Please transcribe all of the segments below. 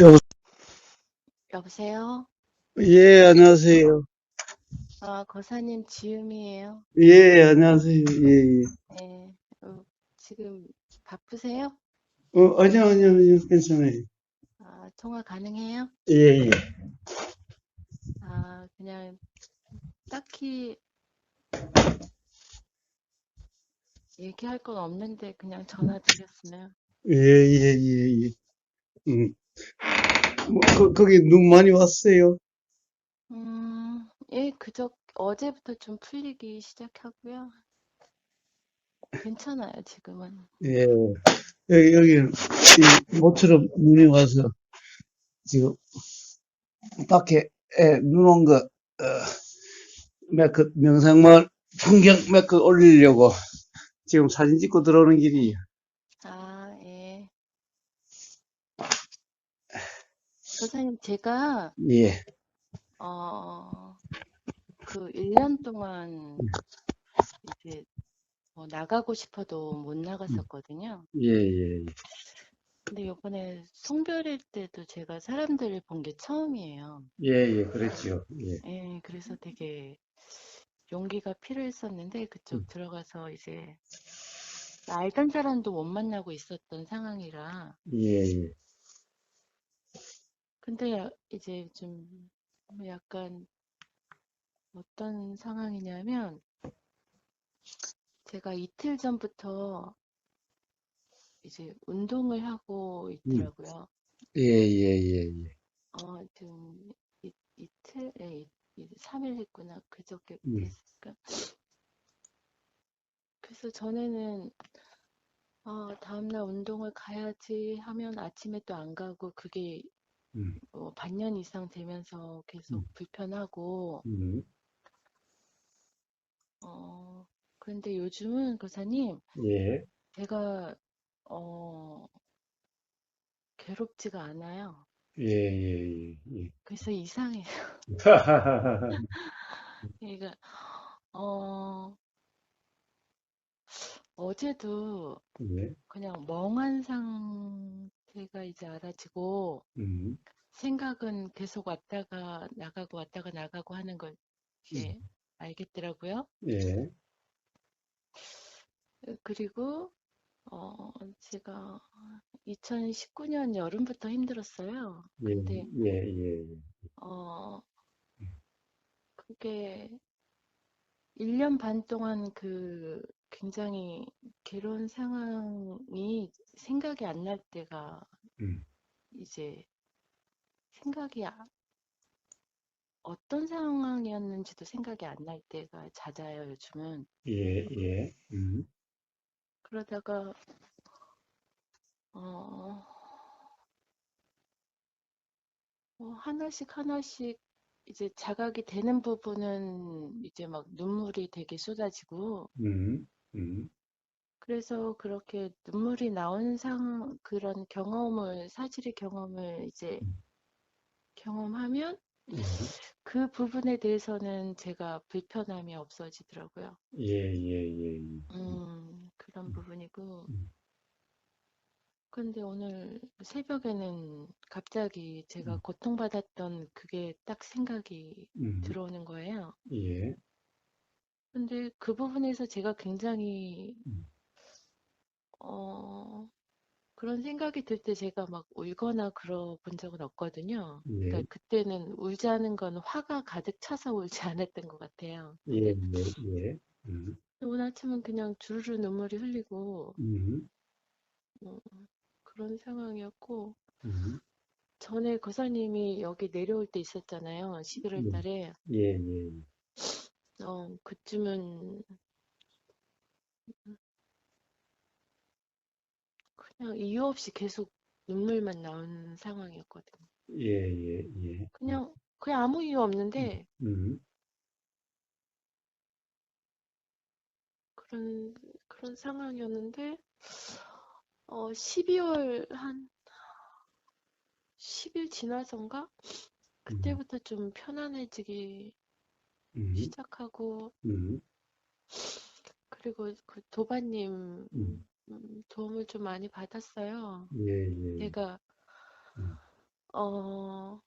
여, 여보세요? 예, 안녕하세요. 아, 거사님 지음이에요. 예, 안녕하세요. 예, 예. 네. 지금 바쁘세요? 아니요, 아니요, 아니요, 괜찮아요. 아, 통화 가능해요? 예, 예. 아, 그냥 딱히 얘기할 건 없는데 그냥 전화 드렸어요. 예, 예, 예, 예. 음. 거기 눈 많이 왔어요? 예, 어제부터 좀 풀리기 시작하고요. 괜찮아요, 지금은. 예. 여기는 모처럼 눈이 와서 지금 밖에 눈 온 거, 명상마을 풍경 몇 컷 올리려고 지금 사진 찍고 들어오는 길이에요. 아, 예. 거사님, 제가, 예, 어, 그 1년 동안 이제 나가고 싶어도 못 나갔었거든요. 예, 예, 근데 요번에 송별일 때도 제가 사람들을 본 게 처음이에요. 예, 예, 그랬죠. 예. 예, 그래서 되게 용기가 필요했었는데 그쪽 들어가서 이제 알던 사람도 못 만나고 있었던 상황이라. 예, 예. 근데 이제 좀 약간 어떤 상황이냐면 제가 이틀 전부터 이제 운동을 하고 음. 있더라고요. 예, 예, 예, 예. 지금 이틀, 3일 했구나. 그저께부터 음, 했으니까. 그래서 전에는 다음날 운동을 가야지 하면 아침에 또 안 가고 그게 음, 반년 이상 되면서 계속 음, 불편하고, 음. 그런데 요즘은 교사님, 예, 제가, 어, 괴롭지가 않아요. 예, 예, 예, 그래서 이상해요. 예. 그러니까, 어, 어제도 예, 그냥 멍한 상태가 이제 알아지고, 음, 생각은 계속 왔다가 나가고 왔다가 나가고 하는 걸 이제 알겠더라고요. 예, 그리고 제가 2019년 여름부터 힘들었어요. 예, 근데 예, 예, 어 그게 1년 반 동안 굉장히 괴로운 상황이 생각이 안 날 때가 음, 이제 생각이 어떤 상황이었는지도 생각이 안 날 때가 잦아요, 요즘은. 예, 예, 그러다가 어, 하나씩 하나씩 이제 자각이 되는 부분은 이제 막 눈물이 되게 쏟아지고, 음, 음, 그래서 그렇게 눈물이 나오는 그런 사실의 경험을 이제 경험하면 음, 그 부분에 대해서는 제가 불편함이 없어지더라고요. 예, 예, 예, 그런 부분이고. 음, 근데 오늘 새벽에는 갑자기 제가 고통받았던 그게 딱 생각이 음, 들어오는 거예요. 예, 근데 그 부분에서 제가 굉장히 음, 어, 그런 생각이 들 때 제가 막 울거나 그러 본 적은 없거든요. 예, 그러니까 그때는 울자는 건 화가 가득 차서 울지 않았던 것 같아요. 예, 근데 예, 예, 오늘 아침은 그냥 주르르 눈물이 흘리고 음, 어, 그런 상황이었고, 음, 전에 거사님이 여기 내려올 때 있었잖아요. 11월 달에. 예, 예, 그쯤은 그냥 이유 없이 계속 눈물만 나오는 상황이었거든요. 예, 예, 예, 그냥 아무 이유 없는데 음, 그런 그런 상황이었는데 12월 한 10일 지나선가 음, 그때부터 좀 편안해지기 음, 시작하고, 음, 그리고 그 도바님 음, 도움을 좀 많이 받았어요. 예, 예, 제가 음, 어,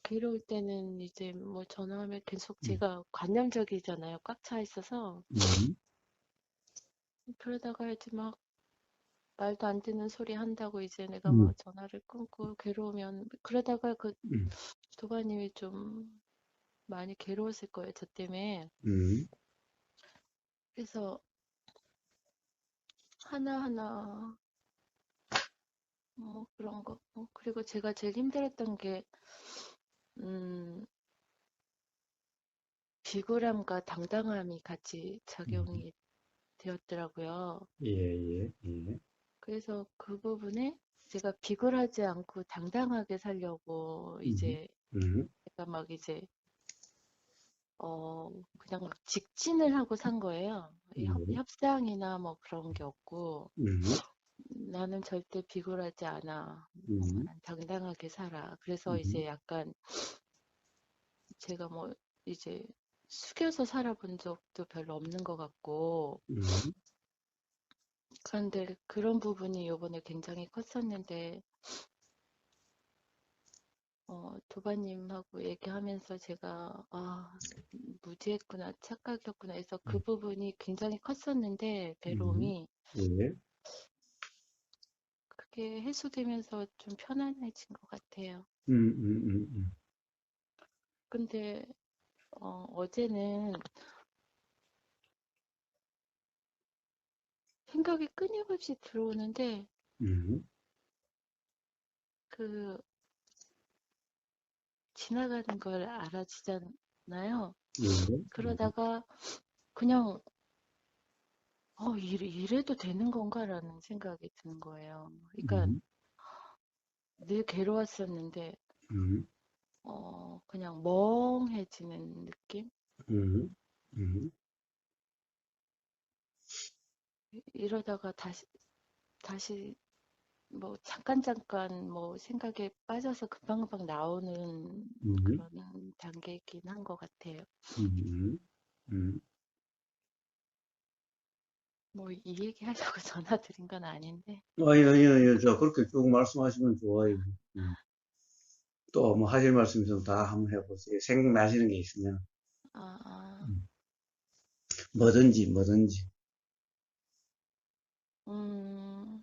괴로울 때는 이제 뭐 전화하면 계속 음, 제가 관념적이잖아요. 꽉 차 있어서. 음, 그러다가 이제 막 말도 안 되는 소리 한다고 이제 내가 음, 막 전화를 끊고 괴로우면 그러다가 그 음, 도바님이 좀 많이 괴로웠을 거예요. 저 때문에. 음, 그래서 하나하나 뭐 그런 거. 그리고 제가 제일 힘들었던 게 음, 비굴함과 당당함이 같이 음. 작용이 되었더라고요. 예, 예, 예. 그래서 그 부분에 제가 비굴하지 않고 당당하게 살려고 음, 이제 음, 제가 막 이제 그냥 막 직진을 하고 산 거예요. 이 예, 협상이나 뭐 그런 게 없고 음, 나는 절대 비굴하지 않아. 음, 난 당당하게 살아. 그래서 음, 이제 약간 제가 뭐 이제 숙여서 살아본 적도 별로 없는 것 같고 음, 그런데 그런 부분이 요번에 굉장히 컸었는데 도바님하고 얘기하면서 제가 무지했구나, 착각이었구나 해서 그 음, 부분이 굉장히 컸었는데 음, 괴로움이 예, 그게 해소되면서 좀 편안해진 것 같아요. 음. 근데 어제는 생각이 끊임없이 들어오는데 음, 그 지나가는 걸 알아주잖아요. 예, 그러다가 그냥 이래도 되는 건가라는 생각이 드는 거예요. 그러니까 음, 늘 괴로웠었는데 음, 그냥 멍해지는 느낌? 음, 음, 이러다가 다시 뭐 잠깐 뭐 생각에 빠져서 금방금방 나오는 음, 그런 단계이긴 한 것 같아요. 음, 음. 뭐 이 얘기 하려고 전화드린 건 아닌데. 아니, 저 그렇게 쭉 말씀하시면 좋아요. 또 뭐 하실 말씀 있으면 다 한번 해보세요. 생각나시는 게 있으면. 아, 아, 음, 뭐든지. 음,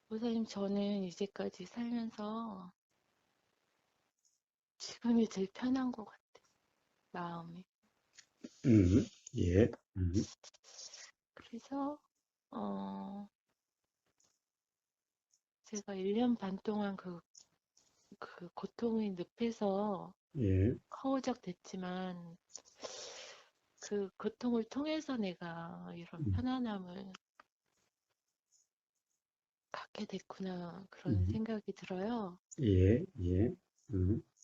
보사님 저는 이제까지 살면서 지금이 제일 편한 것 같아요. 마음이. 음, 예, 그래서 제가 1년 반 동안 그 고통의 늪에서 예, 허우적 됐지만 그 고통을 통해서 내가 이런 음, 편안함을 갖게 됐구나 그런 음, 생각이 들어요. 예, 예,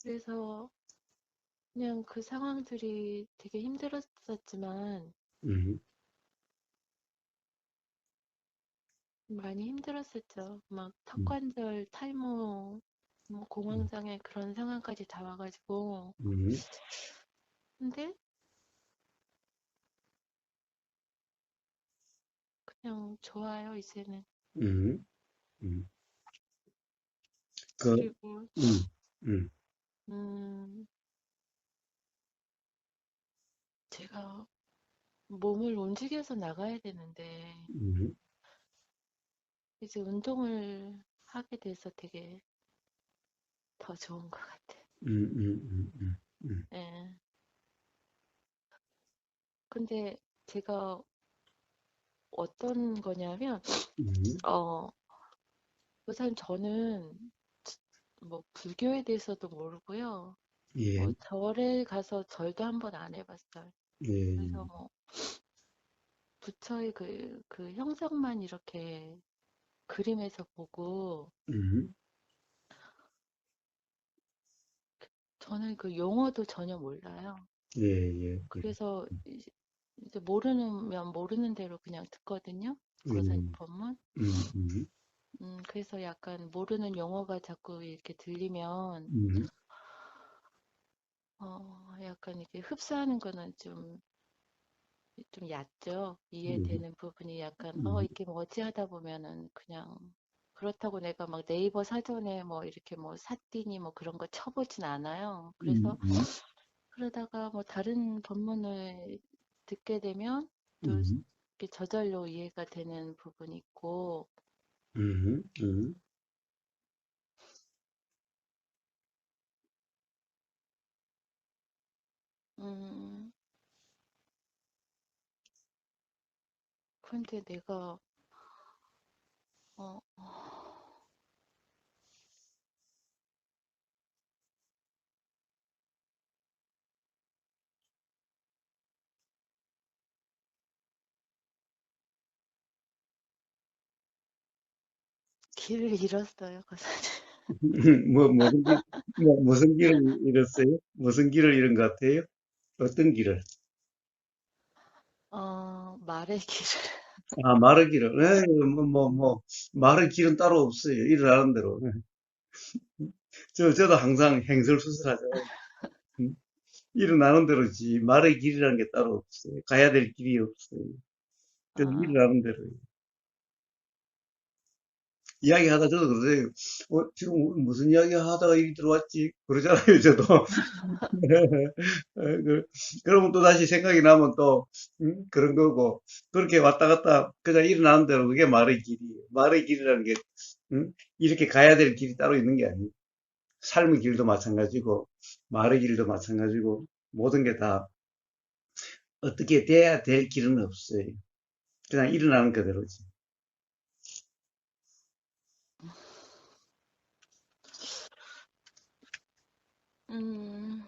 그래서 그냥 그 상황들이 되게 힘들었었지만 음, 많이 힘들었었죠. 막 음, 턱관절, 탈모, 뭐 공황장애 그런 상황까지 다 와가지고 음, 근데 그냥 좋아요 이제는. 음, 음. 그, 그리고 음, 음, 음 제가 몸을 움직여서 나가야 되는데 음, 이제 운동을 하게 돼서 되게 더 좋은 것 같아요. 음, 예. 근데 제가 어떤 거냐면, 음, 어, 우선 저는 뭐 불교에 대해서도 모르고요. 예, 뭐 절에 가서 절도 한 번 안 해봤어요. 예, 그래서 뭐 부처의 그 형상만 이렇게 그림에서 보고 음, 저는 그 용어도 전혀 몰라요. 예, 예, 예, 그래서 이제 모르면 모르는 대로 그냥 듣거든요. 보살님 음, 법문. 음, 음, 그래서 약간 모르는 용어가 자꾸 이렇게 들리면, 음, 약간 이게 흡수하는 거는 좀 좀 얕죠. 음, 이해되는 부분이 약간 음, 이게 뭐지 하다 보면은 그냥 그렇다고 내가 막 네이버 사전에 뭐 이렇게 뭐 샀디니 뭐 그런 거 쳐보진 않아요. 그래서 음, 그러다가 뭐 다른 본문을 듣게 되면 또 음, 이렇게 저절로 이해가 되는 부분이 있고, 음, 음, 음, 근데 내가, 어, 길을 잃었어요, 그 사실. 무슨 무슨 길을 잃었어요? 무슨 길을 잃은 것 같아요? 어떤 길을? 말의 길을. 아, 말의 길을. 말의 길은 따로 없어요. 일어나는 대로. 저도 항상 행설수설하죠. 음, 일어나는 대로지. 말의 길이라는 게 따로 없어요. 가야 될 길이 없어요. 저도 아, 일어나는 대로. 이야기하다 저도 그러세요. 지금 무슨 이야기 하다가 여기 들어왔지? 그러잖아요, 저도. 그러면 또 다시 생각이 나면 또, 그런 거고. 그렇게 왔다 갔다 그냥 일어나는 대로 그게 말의 길이에요. 말의 길이라는 게, 이렇게 가야 될 길이 따로 있는 게 아니에요. 삶의 길도 마찬가지고, 말의 길도 마찬가지고, 모든 게 다 어떻게 돼야 될 길은 없어요. 그냥 일어나는 그대로지. 음,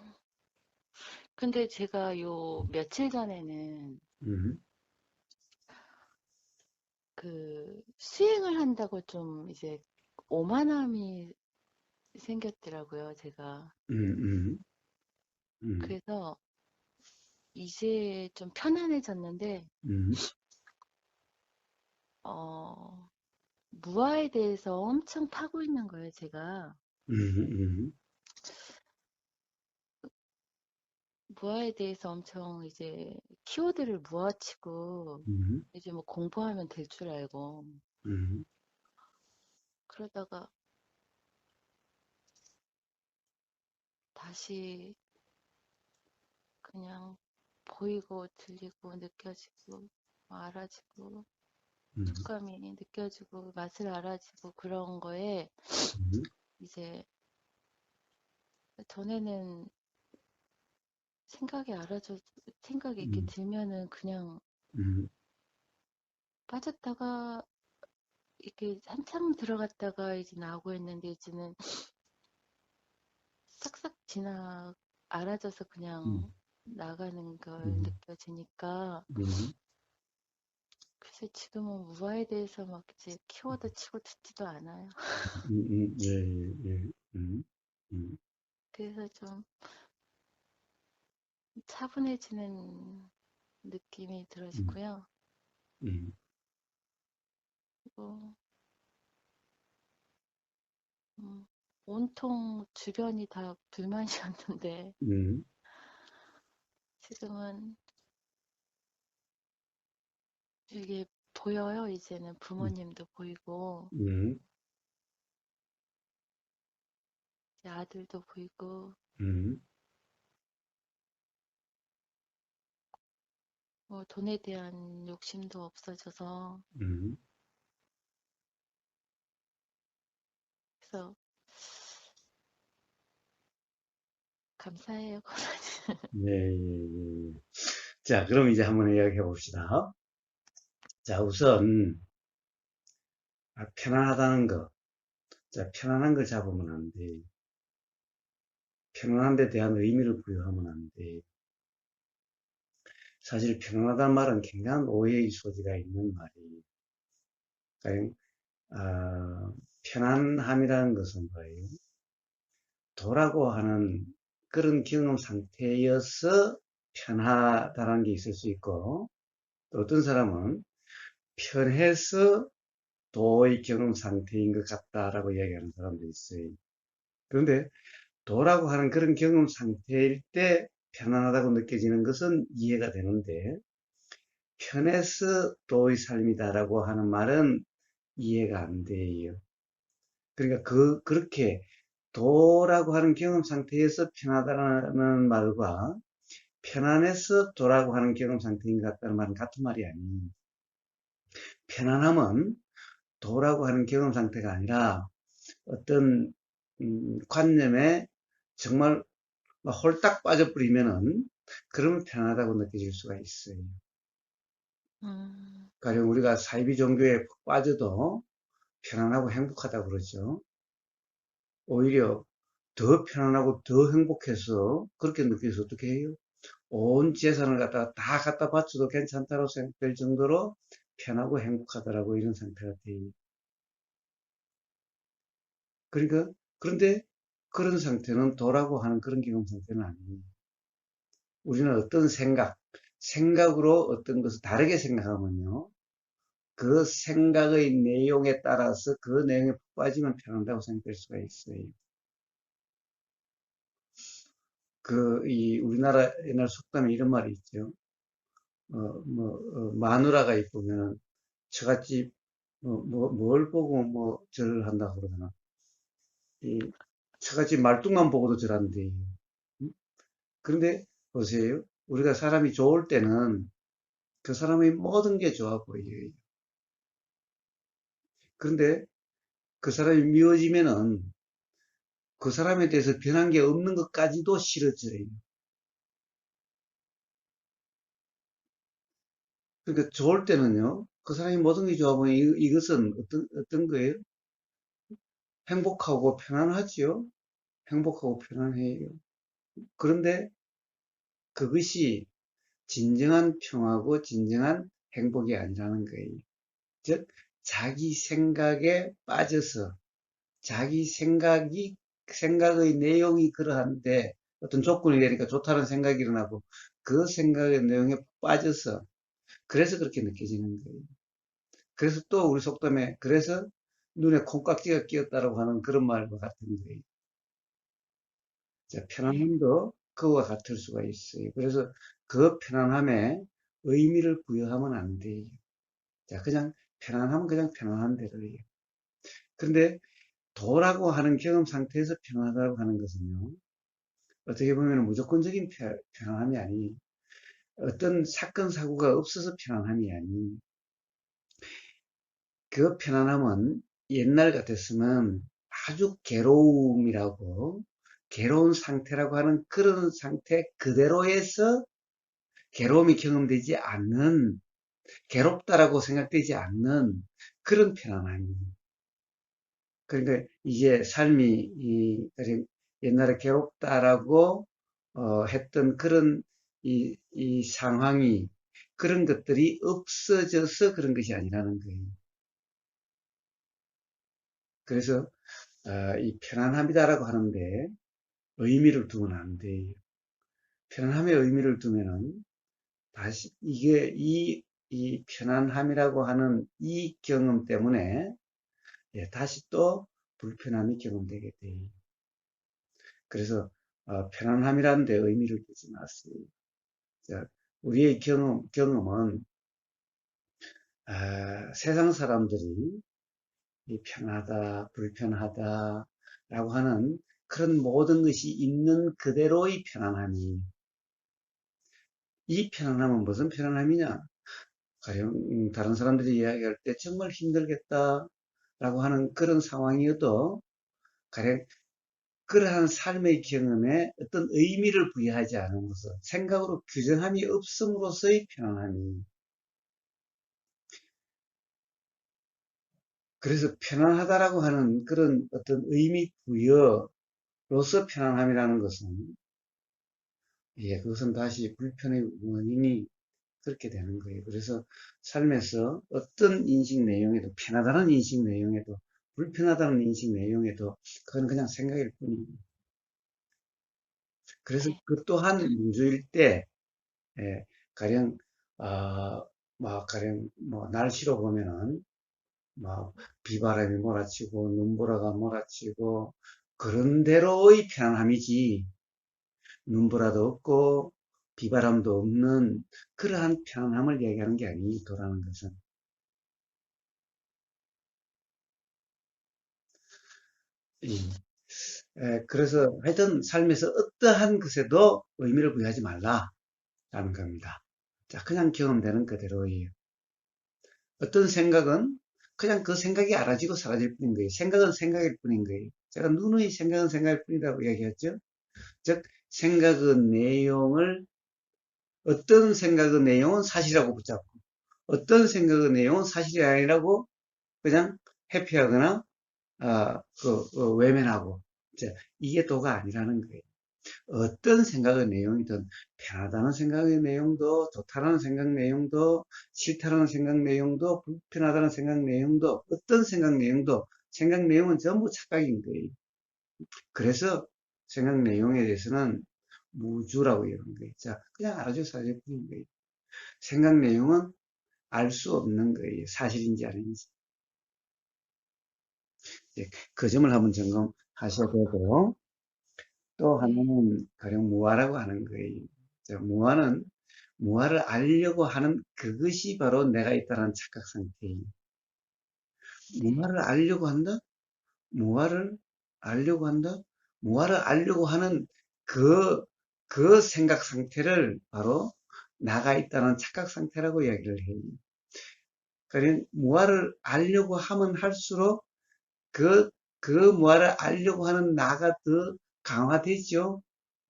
근데 제가 요 며칠 전에는 음, 그 수행을 한다고 좀 이제 오만함이 생겼더라고요, 제가. 음, 음, 그래서 이제 좀 편안해졌는데, 음, 어, 무아에 대해서 엄청 파고 있는 거예요, 제가. 음, 무아에 대해서 엄청 이제 키워드를 무아치고, 음, 이제 뭐 공부하면 될 줄 알고, 음, 그러다가 다시 그냥 보이고 들리고 느껴지고 알아지고 음, 촉감이 느껴지고 맛을 알아지고 그런 거에 음, 이제 전에는 생각이 알아져 생각이 이렇게 음, 들면은 그냥 음, 빠졌다가 이렇게 한참 들어갔다가 이제 나오고 했는데 이제는 싹싹 지나 알아져서 음, 그냥 나가는 걸 음, 느껴지니까 음, 그래서 지금은 무아에 대해서 막 이제 키워드 치고 듣지도 않아요. 예, 예, 예, 음, 그래서 좀 차분해지는 느낌이 음, 들어지고요. 음, 그리고 음, 온통 주변이 다 불만이었는데 음, 지금은 이게 보여요. 이제는 음, 부모님도 보이고 음, 이제 아들도 보이고 음, 뭐 돈에 대한 욕심도 없어져서 음. 그래서 감사해요. 예, 예, 예. 자, 그럼 이제 한번 이야기해 봅시다. 자, 우선, 편안하다는 거. 자, 편안한 걸 잡으면 안 돼. 편안한 데 대한 의미를 부여하면 안 돼. 사실 편안하다는 말은 굉장한 오해의 소지가 있는 말이에요. 그러니까, 편안함이라는 것은 뭐예요? 도라고 하는 그런 경험 상태여서 편하다는 게 있을 수 있고, 또 어떤 사람은 편해서 도의 경험 상태인 것 같다라고 이야기하는 사람도 있어요. 그런데 도라고 하는 그런 경험 상태일 때 편안하다고 느껴지는 것은 이해가 되는데, 편해서 도의 삶이다라고 하는 말은 이해가 안 돼요. 그러니까 그렇게 도라고 하는 경험 상태에서 편하다는 말과 편안해서 도라고 하는 경험 상태인 것 같다는 말은 같은 말이 아니에요. 편안함은 도라고 하는 경험 상태가 아니라 어떤 관념에 정말 홀딱 빠져버리면은 그러면 편하다고 느껴질 수가 있어요. 음, 가령 우리가 사이비 종교에 빠져도 편안하고 행복하다고 그러죠. 오히려 더 편안하고 더 행복해서 그렇게 느껴서 어떻게 해요? 온 재산을 갖다가 다 갖다 바쳐도 괜찮다고 생각될 정도로 편하고 행복하더라고 이런 상태가 돼요. 그러니까 그런데 그런 상태는 도라고 하는 그런 경험 상태는 아니에요. 우리는 어떤 생각으로 어떤 것을 다르게 생각하면요. 그 생각의 내용에 따라서 그 내용에 푹 빠지면 편한다고 생각될 수가 있어요. 우리나라 옛날 속담에 이런 말이 있죠. 마누라가 이쁘면 처갓집, 뭘 보고 절을 한다고 그러나. 이, 처갓집 말뚝만 보고도 절한대. 음? 그런데 보세요. 우리가 사람이 좋을 때는 그 사람의 모든 게 좋아 보여요. 그런데 그 사람이 미워지면은 그 사람에 대해서 변한 게 없는 것까지도 싫어져요. 그러니까 좋을 때는요, 그 사람이 모든 게 좋아 보이면 이것은 어떤 거예요? 행복하고 편안하지요? 행복하고 편안해요. 그런데 그것이 진정한 평화고 진정한 행복이 아니라는 거예요. 즉, 자기 생각에 빠져서 자기 생각의 내용이 그러한데 어떤 조건이 되니까 좋다는 생각이 일어나고 그 생각의 내용에 빠져서 그래서 그렇게 느껴지는 거예요. 그래서 또 우리 속담에 그래서 눈에 콩깍지가 끼었다라고 하는 그런 말과 같은 거예요. 자, 네, 편안함도 그와 같을 수가 있어요. 그래서 그 편안함에 의미를 부여하면 안 돼요. 자, 그냥 편안하면 그냥 편안한 대로예요. 그런데 도라고 하는 경험 상태에서 편안하다고 하는 것은요, 어떻게 보면 무조건적인 편안함이 아니, 어떤 사건, 사고가 없어서 편안함이 아니, 그 편안함은 옛날 같았으면 아주 괴로움이라고, 괴로운 상태라고 하는 그런 상태 그대로에서 괴로움이 경험되지 않는, 괴롭다라고 생각되지 않는 그런 편안함이에요. 그러니까 이제 삶이 옛날에 괴롭다라고 했던 그런 이 상황이 그런 것들이 없어져서 그런 것이 아니라는 거예요. 그래서 이 편안함이다라고 하는데 의미를 두면 안 돼요. 편안함의 의미를 두면은 다시 이 편안함이라고 하는 이 경험 때문에 다시 또 불편함이 경험되게 돼요. 그래서 편안함이라는 데 의미를 두지 마세요. 자, 우리의 경험은 세상 사람들이 이 편하다, 불편하다라고 하는 그런 모든 것이 있는 그대로의 편안함이 이 편안함은 무슨 편안함이냐? 가령 다른 사람들이 이야기할 때 정말 힘들겠다라고 하는 그런 상황이어도 가령 그러한 삶의 경험에 어떤 의미를 부여하지 않음으로써 생각으로 규정함이 없음으로써의 편안함이 그래서 편안하다라고 하는 그런 어떤 의미 부여로서 편안함이라는 것은 그것은 다시 불편의 원인이 그렇게 되는 거예요. 그래서 삶에서 어떤 인식 내용에도 편하다는 인식 내용에도 불편하다는 인식 내용에도 그건 그냥 생각일 뿐입니다. 그래서 네, 그 또한 민주일 때 예, 가령 아, 가령 날씨로 보면은 막 비바람이 몰아치고 눈보라가 몰아치고 그런 대로의 편안함이지 눈보라도 없고 비바람도 없는 그러한 편안함을 이야기하는 게 아니, 도라는 것은. 그래서 하여튼 삶에서 어떠한 것에도 의미를 부여하지 말라라는 겁니다. 자, 그냥 경험되는 그대로예요. 어떤 생각은 그냥 그 생각이 알아지고 사라질 뿐인 거예요. 생각은 생각일 뿐인 거예요. 제가 누누이 생각은 생각일 뿐이라고 이야기했죠. 즉, 생각의 내용을, 어떤 생각의 내용은 사실이라고 붙잡고, 어떤 생각의 내용은 사실이 아니라고 그냥 회피하거나, 외면하고, 이제 이게 도가 아니라는 거예요. 어떤 생각의 내용이든 편하다는 생각의 내용도 좋다는 생각 내용도 싫다는 생각 내용도 불편하다는 생각 내용도 어떤 생각 내용도 생각 내용은 전부 착각인 거예요. 그래서 생각 내용에 대해서는 무주라고 얘기하는 거예요. 자, 그냥 알아줘 사실 뿐인 거예요. 생각 내용은 알 수 없는 거예요. 사실인지 아닌지. 그 점을 한번 점검하셔야 되고, 또 네, 하나는 가령 무아라고 하는 거예요. 자, 무아를 알려고 하는 그것이 바로 내가 있다는 착각 상태예요. 네. 무아를 알려고 한다? 무아를 알려고 한다? 무아를 알려고 하는 그, 그 생각 상태를 바로 나가 있다는 착각 상태라고 이야기를 해요. 그러니까 무아를 알려고 하면 할수록 그, 그 무아를 알려고 하는 나가 더 강화되죠.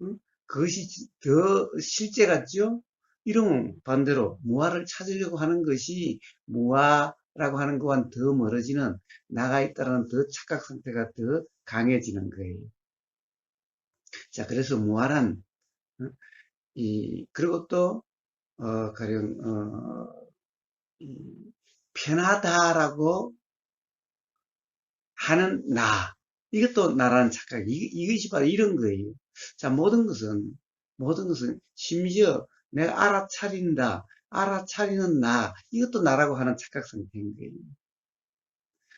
응? 그것이 더 실제 같죠? 이러면 반대로 무아를 찾으려고 하는 것이 무아라고 하는 것과는 더 멀어지는 나가 있다는 더 착각 상태가 더 강해지는 거예요. 자, 그래서 무아란, 그리고 또, 가령, 이, 편하다라고 하는 나. 이것도 나라는 착각. 이것이 바로 이런 거예요. 자, 모든 것은, 심지어 내가 알아차린다, 알아차리는 나, 이것도 나라고 하는 착각 상태인 거예요.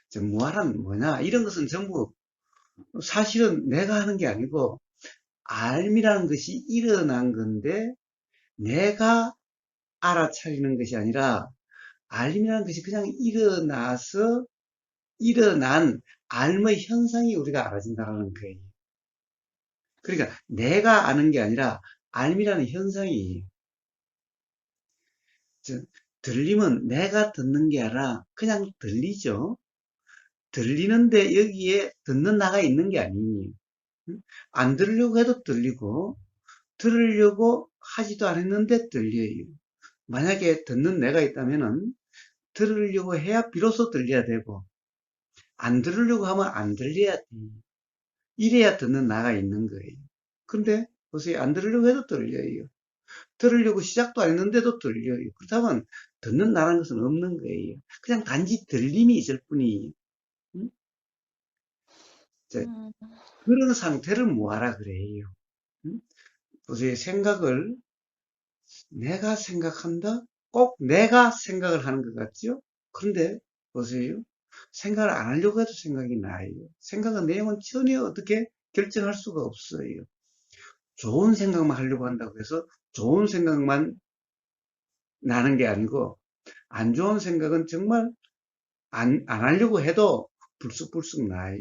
자, 무아란 뭐냐? 이런 것은 전부 사실은 내가 하는 게 아니고, 알미라는 것이 일어난 건데, 내가 알아차리는 것이 아니라, 알미라는 것이 그냥 일어난 알의 현상이 우리가 알아진다는 거예요. 그러니까 내가 아는 게 아니라 알미라는 현상이 들리면 내가 듣는 게 아니라 그냥 들리죠. 들리는데 여기에 듣는 나가 있는 게 아니에요. 안 들으려고 해도 들리고 들으려고 하지도 않았는데 들려요. 만약에 듣는 내가 있다면은 들으려고 해야 비로소 들려야 되고 안 들으려고 하면 안 들려야 돼. 이래야 듣는 나가 있는 거예요. 근데 보세요. 안 들으려고 해도 들려요. 들으려고 시작도 안 했는데도 들려요. 그렇다면 듣는 나라는 것은 없는 거예요. 그냥 단지 들림이 있을 뿐이에요. 음? 음, 그런 상태를 뭐하라 그래요. 음? 보세요. 생각을 내가 생각한다? 꼭 내가 생각을 하는 것 같죠? 그런데 보세요. 생각을 안 하려고 해도 생각이 나요. 생각의 내용은 전혀 어떻게 결정할 수가 없어요. 좋은 생각만 하려고 한다고 해서 좋은 생각만 나는 게 아니고 안 좋은 생각은 정말 안 하려고 해도 불쑥불쑥 나요.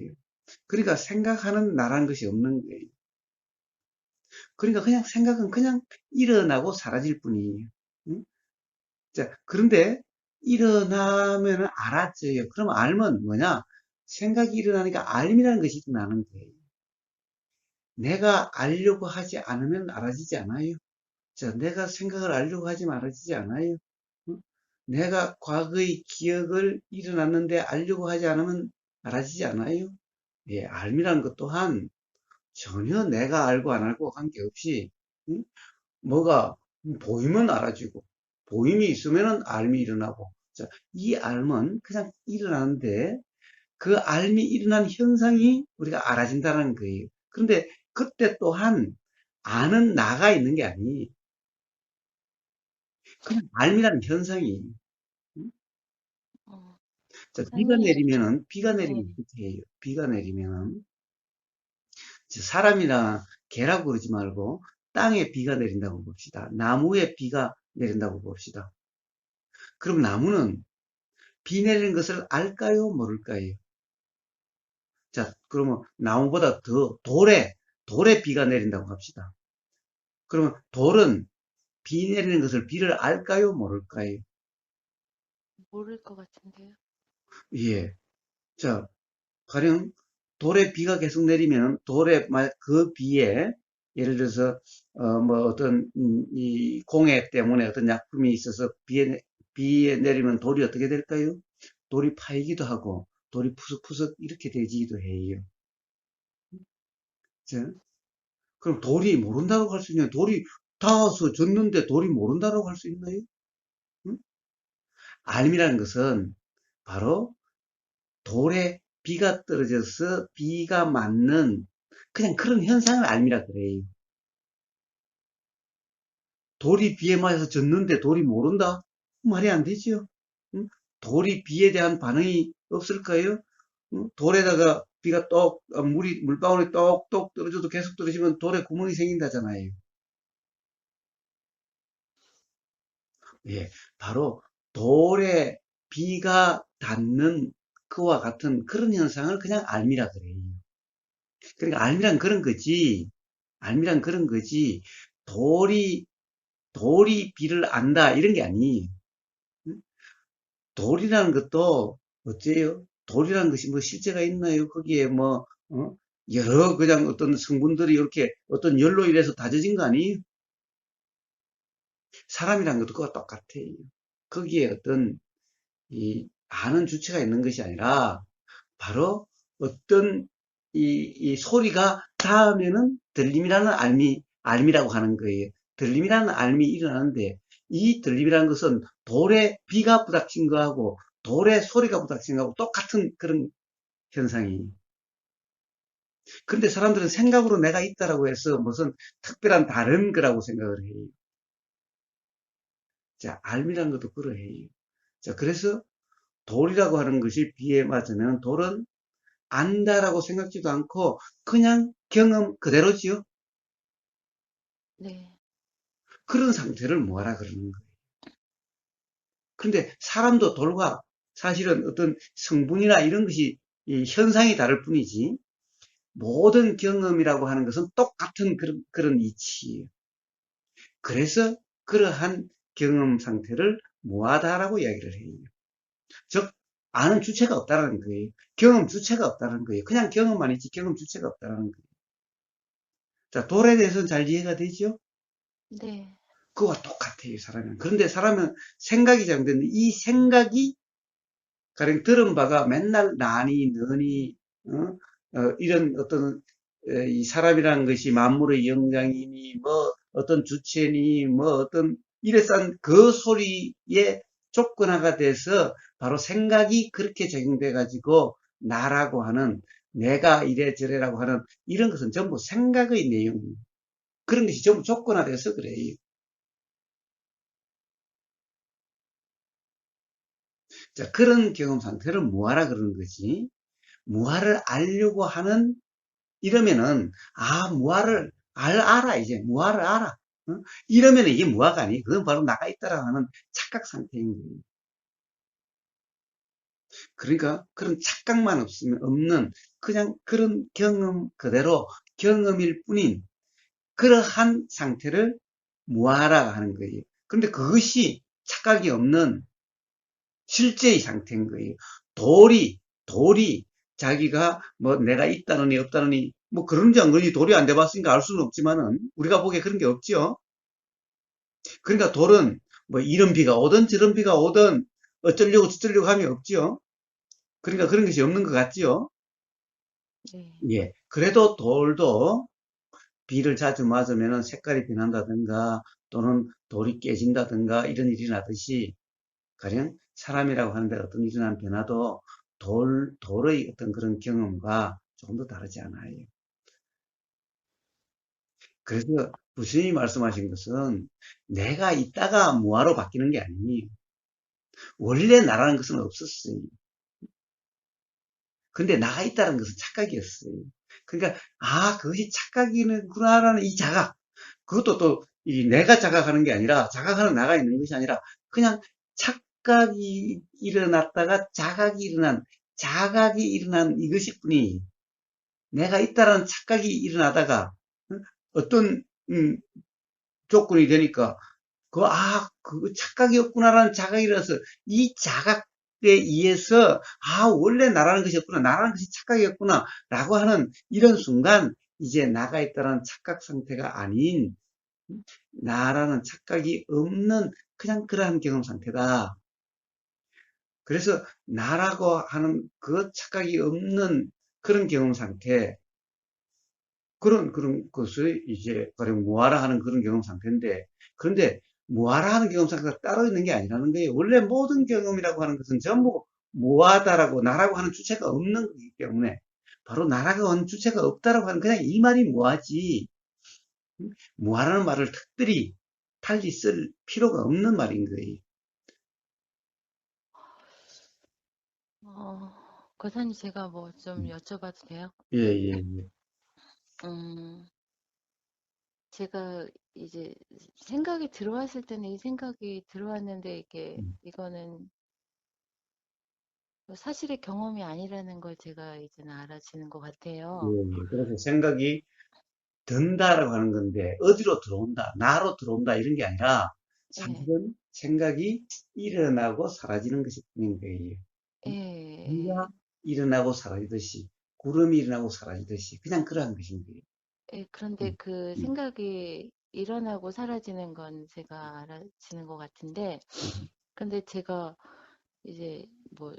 그러니까 생각하는 나라는 것이 없는 거예요. 그러니까 그냥 생각은 그냥 일어나고 사라질 뿐이에요. 응? 자, 그런데 일어나면 알았어요. 그럼 알면 뭐냐? 생각이 일어나니까 알미라는 것이 나는 거예요. 내가 알려고 하지 않으면 알아지지 않아요. 자, 내가 생각을 알려고 하지 말아지지 않아요. 응? 내가 과거의 기억을 일어났는데 알려고 하지 않으면 알아지지 않아요. 예, 알미라는 것 또한 전혀 내가 알고 안 알고 관계없이 응? 뭐가 보이면 알아지고 보임이 있으면 알미 일어나고 자, 이 알면 그냥 일어나는데 그 알미 일어난 현상이 우리가 알아진다는 거예요. 그런데 그때 또한 아는 나가 있는 게 아니에요. 그냥 알미라는 현상이 어, 자, 선생님, 비가 네, 내리면 어떻게 해요? 비가 내리면 사람이나 개라고 그러지 말고 땅에 비가 내린다고 봅시다. 나무에 비가 내린다고 봅시다. 그럼 나무는 비 내리는 것을 알까요? 모를까요? 자, 그러면 나무보다 더 돌에 비가 내린다고 합시다. 그러면 돌은 비 내리는 것을 비를 알까요? 모를까요? 모를 것 같은데요. 예. 자, 가령 돌에 비가 계속 내리면 그 비에 예를 들어서 뭐 어떤 이 공해 때문에 어떤 약품이 있어서 비에 내리면 돌이 어떻게 될까요? 돌이 파이기도 하고 돌이 푸석푸석 이렇게 되지기도 해요. 자, 그럼 돌이 모른다고 할 수 있나요? 돌이 닿아서 졌는데 돌이 모른다고 할 수 있나요? 응? 알미라는 것은 바로 돌에 비가 떨어져서 비가 맞는 그냥 그런 현상을 알미라 그래요. 돌이 비에 맞아서 졌는데 돌이 모른다? 말이 안 되죠. 응? 돌이 비에 대한 반응이 없을까요? 응? 돌에다가 물방울이 똑똑 떨어져도 계속 떨어지면 돌에 구멍이 생긴다잖아요. 예, 바로 돌에 비가 닿는 그와 같은 그런 현상을 그냥 알미라 그래요. 그러니까 알미란 그런 거지, 돌이, 돌이 비를 안다, 이런 게 아니에요. 응? 돌이라는 것도, 어째요? 돌이라는 것이 뭐 실제가 있나요? 거기에 뭐, 여러 그냥 어떤 성분들이 이렇게 어떤 열로 인해서 다져진 거 아니에요? 사람이라는 것도 그와 똑같아요. 거기에 어떤 이 아는 주체가 있는 것이 아니라 바로 어떤 이 소리가 닿으면은 들림이라는 알미라고 하는 거예요. 들림이라는 알미 일어나는데 이 들림이라는 것은 돌에 비가 부닥친 거하고 돌에 소리가 부닥친 거하고 똑같은 그런 현상이에요. 근데 사람들은 생각으로 내가 있다라고 해서 무슨 특별한 다른 거라고 생각을 해요. 자, 알미라는 것도 그러해요. 자, 그래서 돌이라고 하는 것이 비에 맞으면 돌은 안다라고 생각지도 않고 그냥 경험 그대로지요. 네. 그런 상태를 뭐하라 그러는 거예요. 그런데 사람도 돌과 사실은 어떤 성분이나 이런 것이 현상이 다를 뿐이지 모든 경험이라고 하는 것은 똑같은 그런 이치예요. 그래서 그러한 경험 상태를 무하다라고 이야기를 해요. 즉 아는 주체가 없다는 거예요. 경험 주체가 없다는 거예요. 그냥 경험만 있지 경험 주체가 없다는 거예요. 자, 돌에 대해서는 잘 이해가 되죠? 네. 그와 똑같아요, 사람은. 그런데 사람은 생각이 잘못됐는데, 이 생각이, 가령 들은 바가 맨날 나니, 너니, 이런 어떤, 이 사람이라는 것이 만물의 영장이니, 뭐, 어떤 주체니, 뭐, 어떤, 이래싼 그 소리에 쫓겨나가 돼서, 바로 생각이 그렇게 적용돼가지고, 나라고 하는, 내가 이래저래라고 하는, 이런 것은 전부 생각의 내용이에요. 그런 것이 전부 쫓겨나돼서 그래요. 자, 그런 경험 상태를 무아라 그러는 거지. 무아를 알려고 하는, 이러면은, 무아를 알아, 이제. 무아를 알아. 어? 이러면 이게 무아가 아니에요. 그건 바로 나가 있다라고 하는 착각 상태인 거예요. 그러니까 그런 착각만 없는, 그냥 그런 경험 그대로 경험일 뿐인 그러한 상태를 무아라고 하는 거예요. 그런데 그것이 착각이 없는 실제의 상태인 거예요. 돌이 자기가 뭐 내가 있다느니 없다느니 뭐 그런지 안 그런지 돌이 안 돼봤으니까 알 수는 없지만은 우리가 보기에 그런 게 없죠. 그러니까 돌은 뭐 이런 비가 오든 저런 비가 오든 어쩌려고 저쩌려고 함이 없죠. 그러니까 그런 것이 없는 것 같지요. 네. 예. 그래도 돌도 비를 자주 맞으면 색깔이 변한다든가 또는 돌이 깨진다든가 이런 일이 나듯이 가령 사람이라고 하는데 어떤 일어난 변화도 돌의 어떤 그런 경험과 조금 더 다르지 않아요. 그래서 부처님이 말씀하신 것은 내가 있다가 무아로 바뀌는 게 아니에요. 원래 나라는 것은 없었어요. 근데 나가 있다는 것은 착각이었어요. 그러니까 그것이 착각이구나라는 이 자각, 그것도 또, 이 내가 자각하는 게 아니라, 자각하는 나가 있는 것이 아니라, 그냥 착각이 일어났다가 자각이 일어난 이것일 뿐이, 내가 있다라는 착각이 일어나다가, 어떤, 조건이 되니까, 그 착각이었구나라는 자각이 일어나서, 이 자각에 의해서, 원래 나라는 것이 없구나, 나라는 것이 착각이었구나, 라고 하는 이런 순간, 이제 나가 있다라는 착각 상태가 아닌, 나라는 착각이 없는 그냥 그러한 경험 상태다. 그래서 나라고 하는 그 착각이 없는 그런 경험 상태, 그런 것을 이제 가령 무아라 하는 그런 경험 상태인데, 그런데 무아라 하는 경험 상태가 따로 있는 게 아니라는 거예요. 원래 모든 경험이라고 하는 것은 전부 무아다라고 나라고 하는 주체가 없는 거기 때문에, 바로 나라고 하는 주체가 없다라고 하는 그냥 이 말이 무아지, 무아라는 말을 특별히 달리 쓸 필요가 없는 말인 거예요. 어, 거사님 제가 뭐 좀 음. 여쭤봐도 돼요? 예, 예, 예. 음, 제가 이제 생각이 들어왔을 때는 이 생각이 들어왔는데 이게 음. 이거는 사실의 경험이 아니라는 걸 제가 이제는 알아지는 것 예, 같아요. 예. 그래서 생각이 든다라고 하는 건데, 어디로 들어온다, 나로 들어온다, 이런 게 아니라, 예, 사실은 생각이 일어나고 사라지는 것이 뿐인 거예요. 예, 비가 예. 일어나고 사라지듯이, 구름이 일어나고 사라지듯이, 그냥 그러한 것인 거예요. 예, 그런데 음, 그 음, 생각이 일어나고 사라지는 건 제가 알아지는 것 같은데, 음, 근데 제가 이제 뭐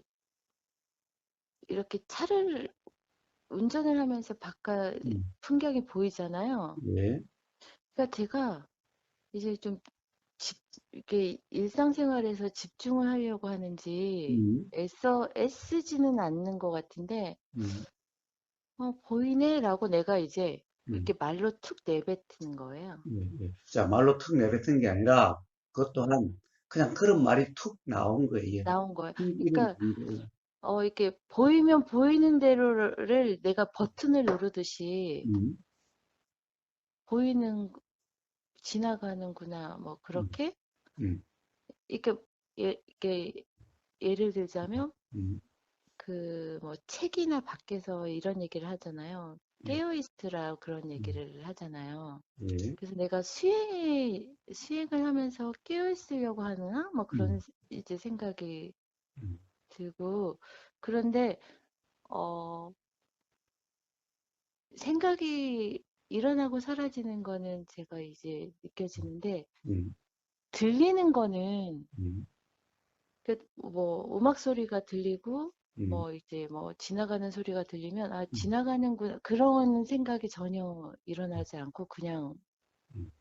이렇게 차를 운전을 하면서 바깥 음. 풍경이 보이잖아요. 예, 그러니까 제가 이제 좀 집, 이렇게 일상생활에서 집중을 하려고 하는지 음, 애쓰지는 않는 것 같은데, 음, 보이네라고 내가 이제 음. 이렇게 말로 툭 내뱉는 거예요. 예, 예. 자, 말로 툭 내뱉은 게 아니라, 그것 또한 그냥 그런 말이 툭 나온 거예요. 나온 거예요. 이런 그러니까 거예요. 이렇게 보이면 보이는 대로를 내가 버튼을 누르듯이 음, 보이는, 지나가는구나, 뭐, 음, 그렇게? 음, 이렇게, 이렇게, 예를 들자면, 음, 뭐, 책이나 밖에서 이런 얘기를 하잖아요. 예, 깨어있으라 그런 음, 얘기를 하잖아요. 예, 그래서 내가 수행을 하면서 깨어있으려고 하나? 뭐 그런 음, 이제 생각이 음, 들고, 그런데, 어, 생각이 일어나고 사라지는 거는 제가 이제 느껴지는데, 음, 들리는 거는 음, 그 뭐 음악 소리가 들리고 음, 뭐 이제 뭐 지나가는 소리가 들리면 음, 지나가는구나 그런 생각이 전혀 일어나지 않고 음,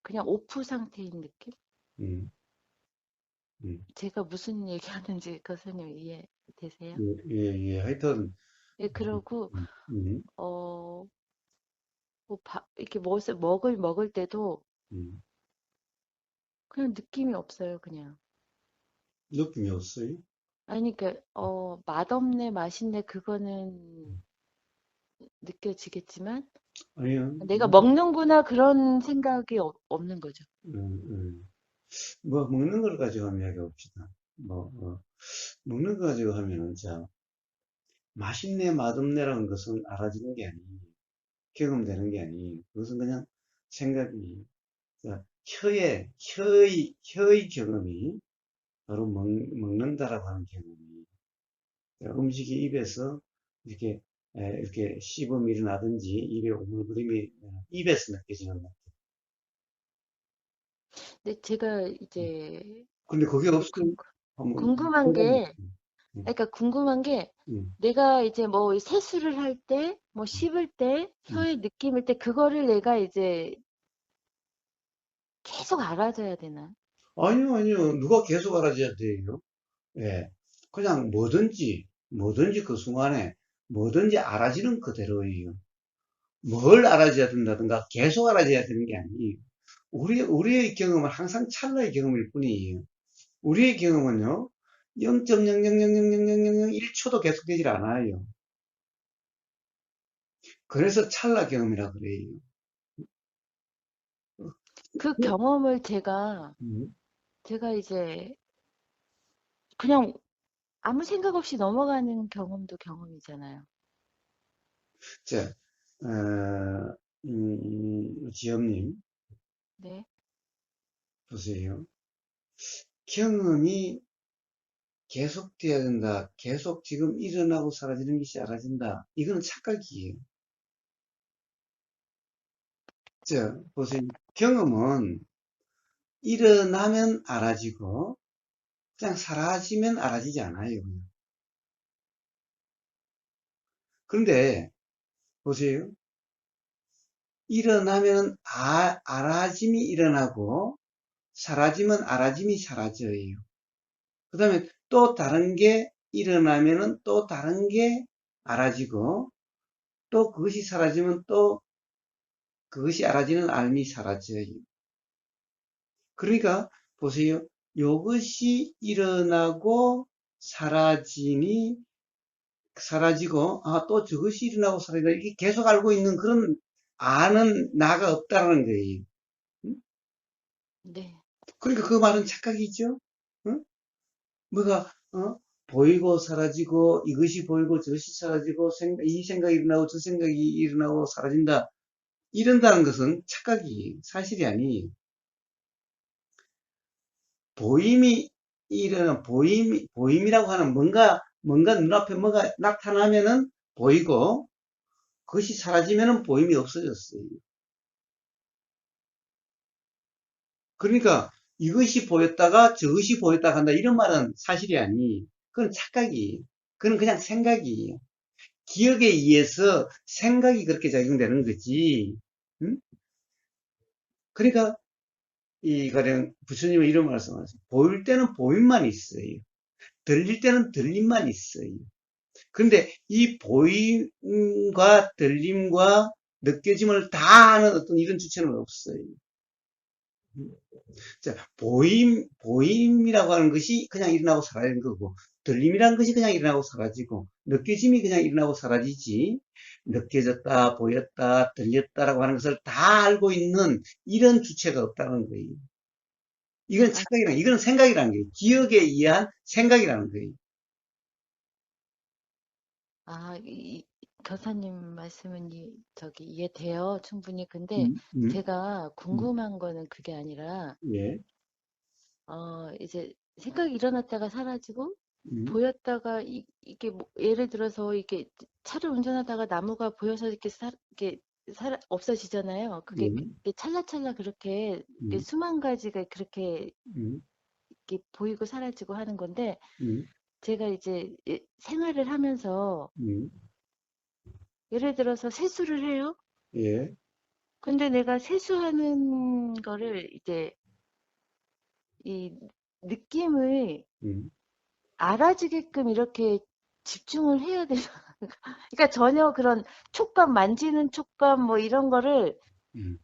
그냥 오프 상태인 느낌? 음, 음. 제가 무슨 얘기하는지 교수님 이해되세요? 예, 예, 예. 하여튼, 예, 그러고 음, 음, 어 뭐 이렇게 먹을 때도 음. 그냥 느낌이 없어요, 그냥. 느낌이 없어요? 아니 그러니까 맛없네, 맛있네 그거는 느껴지겠지만 아니요. 내가 먹는구나 그런 생각이 없는 거죠. 음, 뭐, 먹는 걸 가지고 한번 이야기해 봅시다. 뭐, 먹는 거 가지고 하면은, 자, 맛있네, 맛없네라는 것은 알아지는 게 아니에요. 경험되는 게 아니에요. 그것은 그냥 생각이, 자, 혀의 경험이, 바로 먹는다라고 하는 경험이, 자, 음식이 입에서 이렇게, 이렇게 씹음이 일어나든지, 입에 오물거림이, 입에서 느껴지는 맛. 근데 제가 이제 근데 그게 이제 없어요. 한번, 궁금한 해보면. 게, 그러니까 궁금한 게 음, 내가 이제 뭐 세수를 할 때, 뭐 음, 씹을 때, 음. 혀의 느낌일 때 그거를 내가 이제 계속 알아줘야 되나? 아니요, 아니요. 누가 계속 알아줘야 돼요? 예. 그냥 뭐든지 그 순간에 뭐든지 알아지는 그대로예요. 뭘 알아줘야 된다든가 계속 알아줘야 되는 게 아니에요. 우리의 경험은 항상 찰나의 경험일 뿐이에요. 우리의 경험은요, 0.0000001초도 계속되질 않아요. 그래서 찰나 경험이라 그래요. 그 경험을 음. 제가 이제 그냥 아무 생각 없이 넘어가는 경험도 경험이잖아요. 자, 지엽님, 네. 보세요. 경험이 계속돼야 된다. 계속 지금 일어나고 사라지는 것이 알아진다. 이거는 착각이에요. 자, 보세요. 경험은 일어나면 알아지고, 그냥 사라지면 알아지지 않아요. 그냥. 그런데, 보세요. 일어나면 알아짐이 일어나고, 사라지면 알아짐이 사라져요. 그 다음에 또 다른 게 일어나면은 또 다른 게 알아지고, 또 그것이 사라지면 또 그것이 알아지는 알미 사라져요. 그러니까 보세요. 이것이 일어나고 사라지니 사라지고 또 저것이 일어나고 사라지고 이게 계속 알고 있는 그런 아는 나가 없다는 거예요. 응? 네. 그러니까 그 말은 착각이죠. 응? 뭐가 보이고 사라지고 이것이 보이고 저것이 사라지고 이 생각이 일어나고 저 생각이 일어나고 사라진다. 이런다는 것은 착각이 사실이 아니에요. 보임이 일어나 보임이라고 하는 뭔가 눈앞에 뭐가 나타나면은 보이고 그것이 사라지면은 보임이 없어졌어요. 그러니까 이것이 보였다가 저것이 보였다 한다 이런 말은 사실이 아니. 그건 착각이에요. 그건 그냥 생각이에요. 기억에 의해서 생각이 그렇게 작용되는 거지. 응? 그러니까 이 가령 부처님은 이런 말씀하세요. 보일 때는 보임만 있어요. 들릴 때는 들림만 있어요. 그런데 이 보임과 들림과 느껴짐을 다 하는 어떤 이런 주체는 없어요. 자, 보임이라고 하는 것이 그냥 일어나고 사라지는 거고, 들림이라는 것이 그냥 일어나고 사라지고, 느껴짐이 그냥 일어나고 사라지지, 느껴졌다, 보였다, 들렸다라고 하는 것을 다 알고 있는 이런 주체가 없다는 거예요. 이건 아, 이건 생각이라는 거예요. 기억에 의한 생각이라는 거예요. 교사님 말씀은 저기 이해돼요. 충분히. 근데 음, 음, 제가 음, 궁금한 거는 그게 아니라, 예, 이제 생각이 일어났다가 사라지고, 음, 보였다가, 이게 뭐, 예를 들어서 이게 차를 운전하다가 나무가 보여서 이렇게 없어지잖아요. 예, 그게 찰나찰나 그렇게, 이게 음, 수만 가지가 그렇게 음, 이렇게 보이고 사라지고 하는 건데, 음, 제가 이제 생활을 하면서, 음, 예를 들어서 세수를 해요. 예, 근데 내가 세수하는 거를 이제 이 느낌을 음, 알아주게끔 이렇게 집중을 해야 되나? 그러니까 전혀 그런 촉감, 만지는 촉감 뭐 이런 거를 음.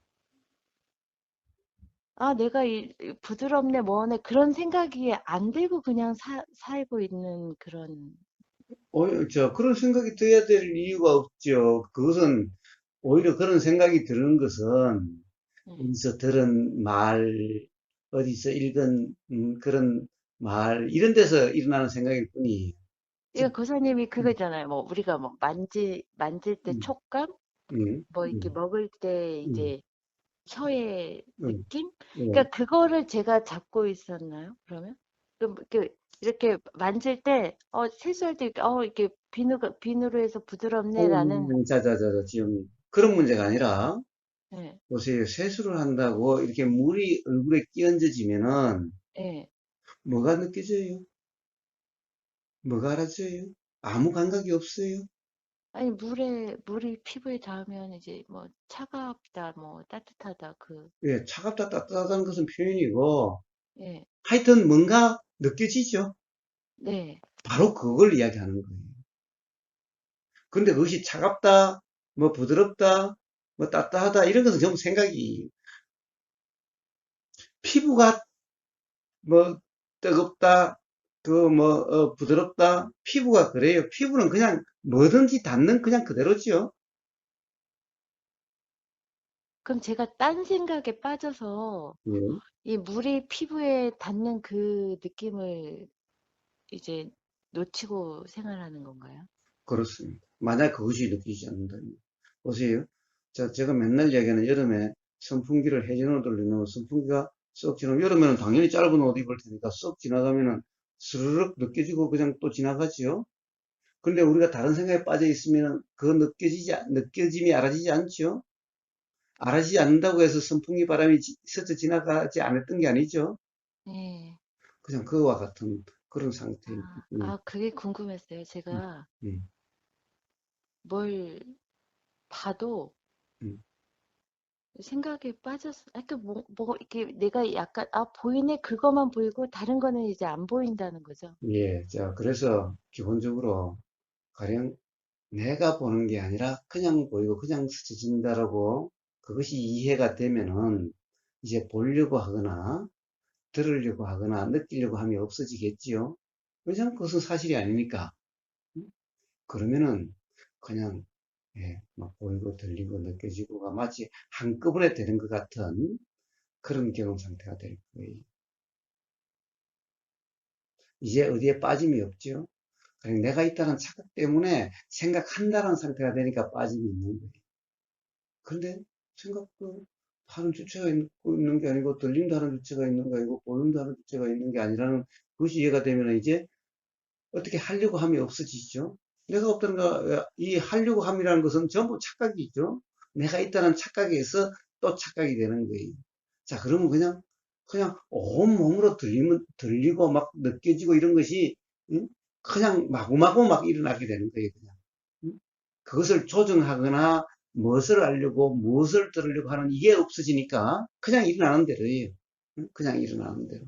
내가 이 부드럽네, 뭐네 그런 생각이 안 들고 그냥 살고 있는 그런. 그런 생각이 드야 될 이유가 없죠. 그것은, 오히려 그런 생각이 드는 것은, 네. 어디서 들은 말, 어디서 읽은, 그런 말, 이런 데서 일어나는 생각일 뿐이에요. 즉, 그러니까 교사님이 그거 음, 있잖아요. 뭐 우리가 뭐 만질 때 음, 촉감, 음, 뭐 이렇게 음, 먹을 때 음, 이제 혀의 음, 느낌? 예. 그러니까 그거를 제가 잡고 있었나요? 그러면? 그럼 이렇게 만질 때, 세수할 때 이렇게 비누로 해서 부드럽네라는. 자자자자, 지금, 그런 문제가 아니라, 예, 보세요. 세수를 한다고 이렇게 물이 얼굴에 끼얹어지면은, 예. 뭐가 느껴져요? 뭐가 알아져요? 아무 감각이 없어요. 아니, 물이 피부에 닿으면 이제 뭐 차갑다, 뭐 따뜻하다, 예, 차갑다 따뜻하다는 것은 표현이고 예, 하여튼 뭔가 느껴지죠. 네. 바로 그걸 이야기하는 거예요. 근데 그것이 차갑다, 뭐 부드럽다, 뭐 따뜻하다 이런 것은 전부 생각이 피부가 뭐 뜨겁다, 그 뭐 부드럽다, 피부가 그래요. 피부는 그냥 뭐든지 닿는 그냥 그대로지요. 그럼 제가 딴 생각에 빠져서 예, 이 물이 피부에 닿는 그 느낌을 이제 놓치고 생활하는 건가요? 그렇습니다. 만약 그것이 느끼지 않는다면. 보세요. 제가 맨날 이야기하는 여름에 선풍기를 해전으로 돌리면 선풍기가 쏙 지나면 여름에는 당연히 짧은 옷 입을 테니까 쏙 지나가면은 스르륵 느껴지고 그냥 또 지나가지요. 근데 우리가 다른 생각에 빠져 있으면 그 느껴짐이 알아지지 않죠? 알아지지 않는다고 해서 선풍기 바람이 스쳐 지나가지 않았던 게 아니죠. 네. 그냥 그와 같은 그런 상태입니다. 그게 궁금했어요. 음, 제가 음, 뭘 봐도 음. 생각에 빠졌어. 이렇게 내가 약간, 보이네? 그것만 보이고 다른 거는 이제 안 보인다는 거죠. 예, 자, 그래서 기본적으로 가령 내가 보는 게 아니라 그냥 보이고 그냥 스쳐진다라고 그것이 이해가 되면은 이제 보려고 하거나 들으려고 하거나 느끼려고 함이 없어지겠지요. 왜냐하면 그것은 사실이 아니니까. 음? 그러면은 그냥 예, 막 보이고 들리고 느껴지고가 마치 한꺼번에 되는 것 같은 그런 경험 상태가 될 거예요. 이제 어디에 빠짐이 없죠. 그냥 내가 있다는 착각 때문에 생각한다는 상태가 되니까 빠짐이 있는 거예요. 그런데 생각도 다른 주체가 있는 게 아니고 들린다는 주체가 있는 게 아니고 보는다는 주체가 있는 게 아니라는 그것이 이해가 되면 이제 어떻게 하려고 함이 없어지죠. 내가 없던가 이 하려고 함이라는 것은 전부 착각이죠. 내가 있다는 착각에서 또 착각이 되는 거예요. 자, 그러면 그냥 온몸으로 들리고 막 느껴지고 이런 것이 응? 그냥 마구마구 막 일어나게 되는 거예요. 그냥. 응? 그것을 조정하거나 무엇을 알려고 무엇을 들으려고 하는 이게 없어지니까 그냥 일어나는 대로예요. 응? 그냥 일어나는 대로.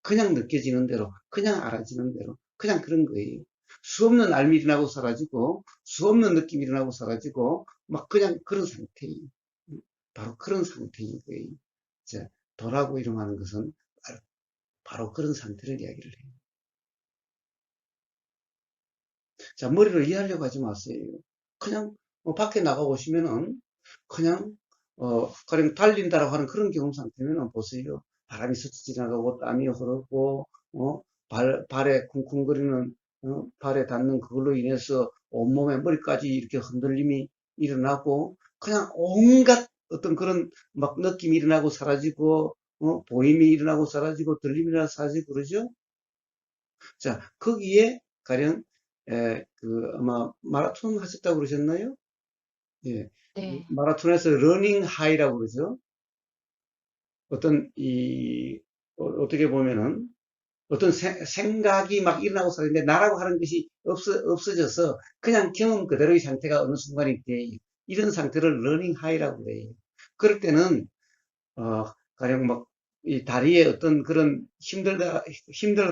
그냥 느껴지는 대로, 그냥 알아지는 대로, 그냥 그런 거예요. 수없는 알미 일어나고 사라지고, 수없는 느낌이 일어나고 사라지고, 막 그냥 그런 상태예요. 바로 그런 상태인 거예요. 자, 도라고 이름하는 것은 바로 그런 상태를 이야기를 해요. 자, 머리로 이해하려고 하지 마세요. 그냥 밖에 나가 보시면은 그냥 가령 달린다라고 하는 그런 경험 상태면은 보세요. 바람이 스쳐 지나가고 땀이 흐르고 발에 쿵쿵거리는 발에 닿는 그걸로 인해서 온몸에 머리까지 이렇게 흔들림이 일어나고 그냥 온갖 어떤 그런 막 느낌이 일어나고 사라지고 보임이 일어나고 사라지고 들림이 일어나고 사라지고 그러죠. 자, 거기에 가령 아마 마라톤 하셨다고 그러셨나요? 예. 네. 마라톤에서 러닝 하이라고 그러죠. 어떤 어떻게 보면은 어떤 생각이 막 일어나고 사는데 나라고 하는 것이 없어져서 그냥 경험 그대로의 상태가 어느 순간이 돼. 이런 상태를 러닝 하이라고 그래요. 그럴 때는 어, 가령 막, 이 다리에 어떤 그런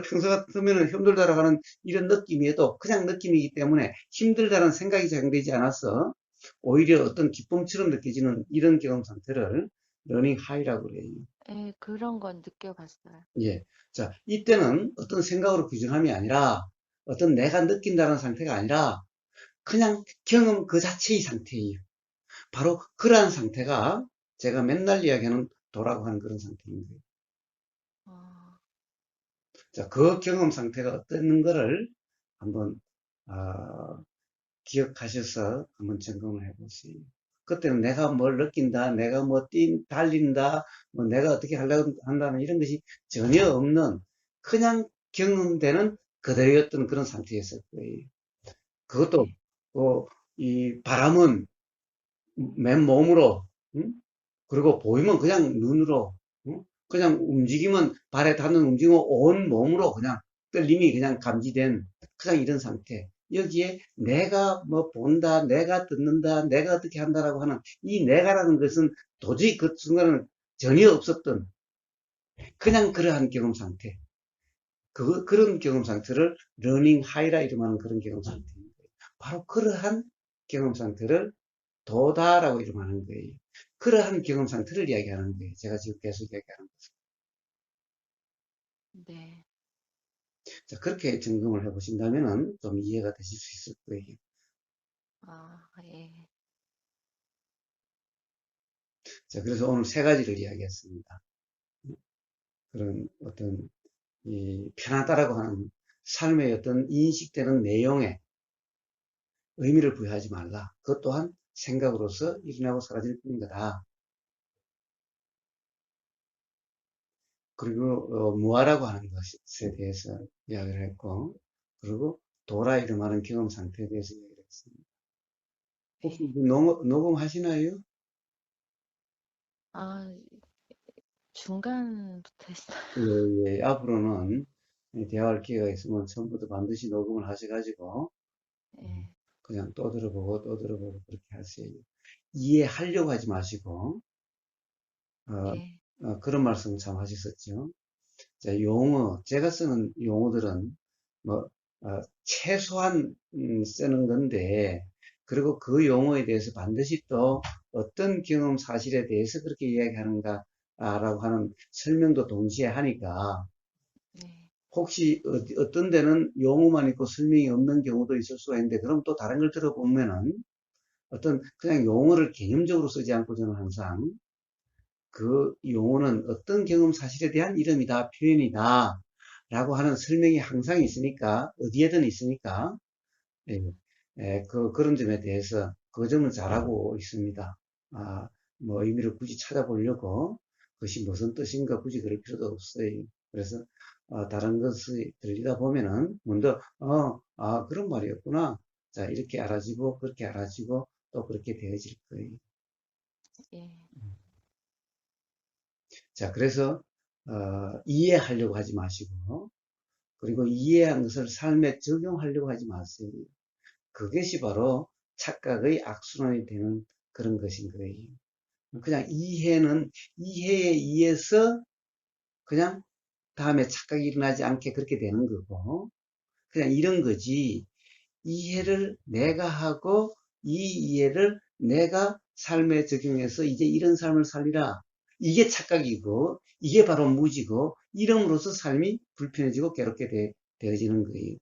평소 같으면 힘들다라고 하는 이런 느낌이어도 그냥 느낌이기 때문에 힘들다는 생각이 작용되지 않아서 오히려 어떤 기쁨처럼 느껴지는 이런 경험 상태를 러닝 하이라고 그래요. 예, 그런 건 느껴봤어요. 예. 자, 이때는 어떤 생각으로 규정함이 아니라 어떤 내가 느낀다는 상태가 아니라 그냥 경험 그 자체의 상태예요. 바로 그러한 상태가 제가 맨날 이야기하는 도라고 하는 그런 상태인 거예요. 어, 자, 그 경험 상태가 어떤 거를 한번 아, 기억하셔서 한번 점검을 해보세요. 그때는 내가 뭘 느낀다, 내가 달린다, 뭐 내가 어떻게 하려고 한다는 이런 것이 전혀 없는 그냥 경험되는 그대로였던 그런 상태였을 거예요. 그것도 네. 이 바람은 맨몸으로, 응? 그리고 보이면 그냥 눈으로, 응? 그냥 움직이면 발에 닿는 움직임은 온 몸으로 그냥 떨림이 그냥 감지된 그냥 이런 상태. 여기에 내가 뭐 본다, 내가 듣는다, 내가 어떻게 한다라고 하는 이 내가라는 것은 도저히 그 순간은 전혀 없었던 그냥 그러한 경험 상태. 그런 경험 상태를 러닝 하이라 이름하는 그런 경험 상태입니다. 바로 그러한 경험 상태를 도다라고 이름하는 거예요. 그러한 경험 상태를 이야기하는 거예요. 제가 지금 계속 이야기하는 거죠. 네. 자, 그렇게 점검을 해보신다면 좀 이해가 되실 수 있을 거예요. 예. 자, 그래서 오늘 세 가지를 이야기했습니다. 그런 어떤 이 편하다라고 하는 삶의 어떤 인식되는 내용에 의미를 부여하지 말라. 그것 또한 생각으로서 일어나고 사라질 뿐인 거다. 그리고 무아라고 하는 것에 대해서 이야기를 했고, 그리고 도라 이름하는 경험 상태에 대해서 이야기를 했습니다. 혹시 네. 녹음하시나요? 아, 중간부터 했어요. 예, 예. 앞으로는 대화할 기회가 있으면 처음부터 반드시 녹음을 하셔가지고 예, 그냥 또 들어보고 또 들어보고 그렇게 하세요. 이해하려고 하지 마시고 어, 예, 그런 말씀 참 하셨었죠. 자, 용어, 제가 쓰는 용어들은 뭐 최소한 쓰는 건데 그리고 그 용어에 대해서 반드시 또 어떤 경험 사실에 대해서 그렇게 이야기하는가라고 하는 설명도 동시에 하니까 네, 혹시 어떤 데는 용어만 있고 설명이 없는 경우도 있을 수가 있는데 그럼 또 다른 걸 들어보면은 어떤 그냥 용어를 개념적으로 쓰지 않고 저는 항상 그 용어는 어떤 경험 사실에 대한 이름이다, 표현이다, 라고 하는 설명이 항상 있으니까, 어디에든 있으니까, 예, 그런 점에 대해서 그 점은 잘하고 있습니다. 아, 뭐 의미를 굳이 찾아보려고 그것이 무슨 뜻인가 굳이 그럴 필요도 없어요. 그래서 다른 것이 들리다 보면은 먼저 그런 말이었구나. 자, 이렇게 알아지고 그렇게 알아지고 또 그렇게 되어질 거예요. 예, 자, 그래서 이해하려고 하지 마시고 그리고 이해한 것을 삶에 적용하려고 하지 마세요. 그것이 바로 착각의 악순환이 되는 그런 것인 거예요. 그냥 이해에 의해서 그냥 다음에 착각이 일어나지 않게 그렇게 되는 거고 그냥 이런 거지. 이해를 내가 하고 이 이해를 내가 삶에 적용해서 이제 이런 삶을 살리라. 이게 착각이고 이게 바로 무지고 이름으로써 삶이 불편해지고 괴롭게 되어지는 거예요.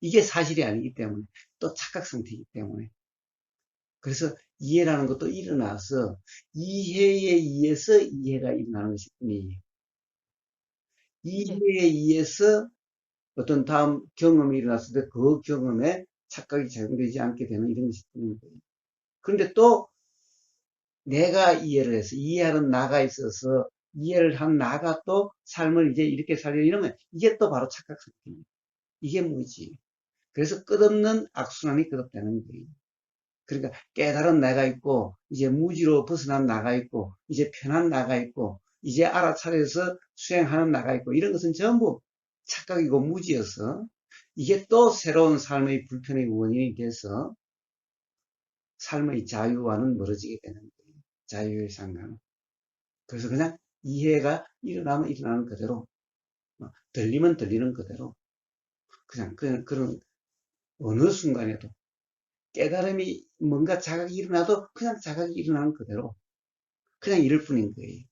이게 사실이 아니기 때문에 또 착각 상태이기 때문에 그래서 이해라는 것도 일어나서 이해에 의해서 이해가 일어나는 것일 뿐이에요. 네, 이해에 의해서 어떤 다음 경험이 일어났을 때 그 경험에 착각이 적용되지 않게 되는 이런 것일 뿐입니다. 그런데 또 내가 이해를 해서 이해하는 나가 있어서 이해를 한 나가 또 삶을 이제 이렇게 살려 이러면 이게 또 바로 착각 상태입니다. 이게 뭐지? 그래서 끝없는 악순환이 거듭되는 거예요. 그러니까 깨달은 나가 있고 이제 무지로 벗어난 나가 있고 이제 편한 나가 있고 이제 알아차려서 수행하는 나가 있고 이런 것은 전부 착각이고 무지여서 이게 또 새로운 삶의 불편의 원인이 돼서 삶의 자유와는 멀어지게 되는 거예요. 자유의 상관. 그래서 그냥 이해가 일어나면 일어나는 그대로, 들리면 들리는 그대로, 그냥 그런 어느 순간에도 깨달음이 뭔가 자각이 일어나도 그냥 자각이 일어나는 그대로, 그냥 이럴 뿐인 거예요.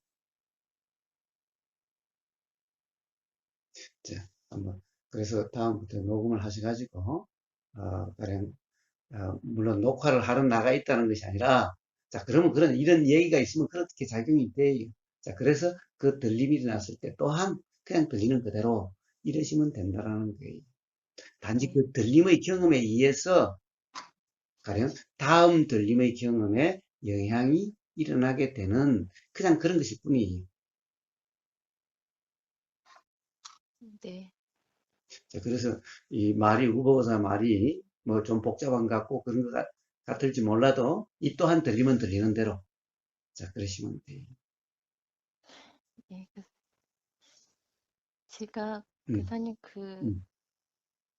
자, 한번 그래서 다음부터 녹음을 하셔가지고, 가령 물론 녹화를 하러 나가 있다는 것이 아니라, 자, 그러면 이런 얘기가 있으면 그렇게 작용이 돼요. 자, 그래서 그 들림이 일어났을 때 또한 그냥 들리는 그대로 이러시면 된다라는 거예요. 단지 네, 그 들림의 경험에 의해서 가령 다음 들림의 경험에 영향이 일어나게 되는 그냥 그런 것일 뿐이에요. 네, 자, 그래서 이 말이 우버사 말이 뭐 좀 복잡한 것 같고 그런 것 같을지 몰라도 이 또한 들리면 들리는 대로 자 그러시면 돼요. 예. 제가 음, 교사님 음,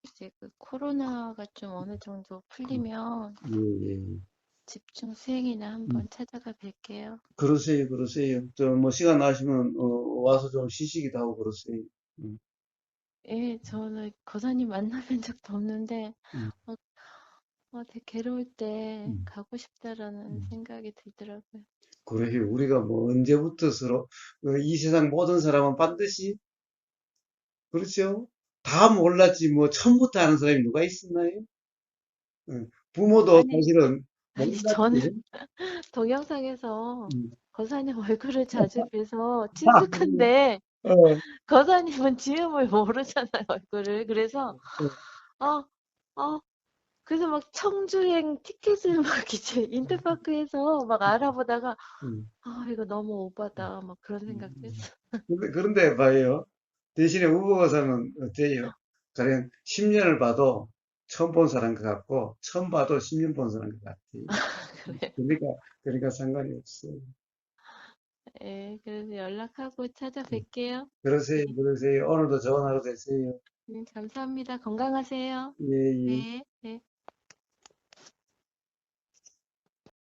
이제 코로나가 좀 어느 정도 음, 풀리면 예, 예. 집중 수행이나 음. 한번 찾아가 뵐게요. 그러세요, 그러세요. 저 뭐 시간 나시면 와서 좀 쉬시기도 하고 그러세요. 음, 예, 저는 거사님 만나뵌 적도 없는데 음, 어, 되게 괴로울 때 음, 가고 싶다라는 음. 생각이 들더라고요. 그래요. 우리가 뭐 언제부터 서로 이 세상 모든 사람은 반드시 그렇죠. 다 몰랐지 뭐 처음부터 아는 사람이 누가 있었나요? 부모도 아니, 사실은 아니 저는 몰랐지. 동영상에서 음. 거사님 얼굴을 자주 뵈서 친숙한데, 어, 거사님은 지음을 모르잖아요, 얼굴을. 그래서, 어, 어, 그래서 막 청주행 티켓을 막 이제 인터파크에서 막 알아보다가, 음, 아, 이거 너무 오바다. 막 그런 생각도 음. 했어. 그런데 봐요. 대신에 우버거사는 어때요? 가령 10년을 봐도 처음 본 사람 것 같고, 처음 봐도 10년 본 사람 것 같아. 그래요. 그러니까, 그러니까 상관이 없어요. 예, 그래서 연락하고 찾아뵐게요. 그러세요, 네, 그러세요. 오늘도 좋은 하루 되세요. 감사합니다. 건강하세요. 예, 예. 네, 네.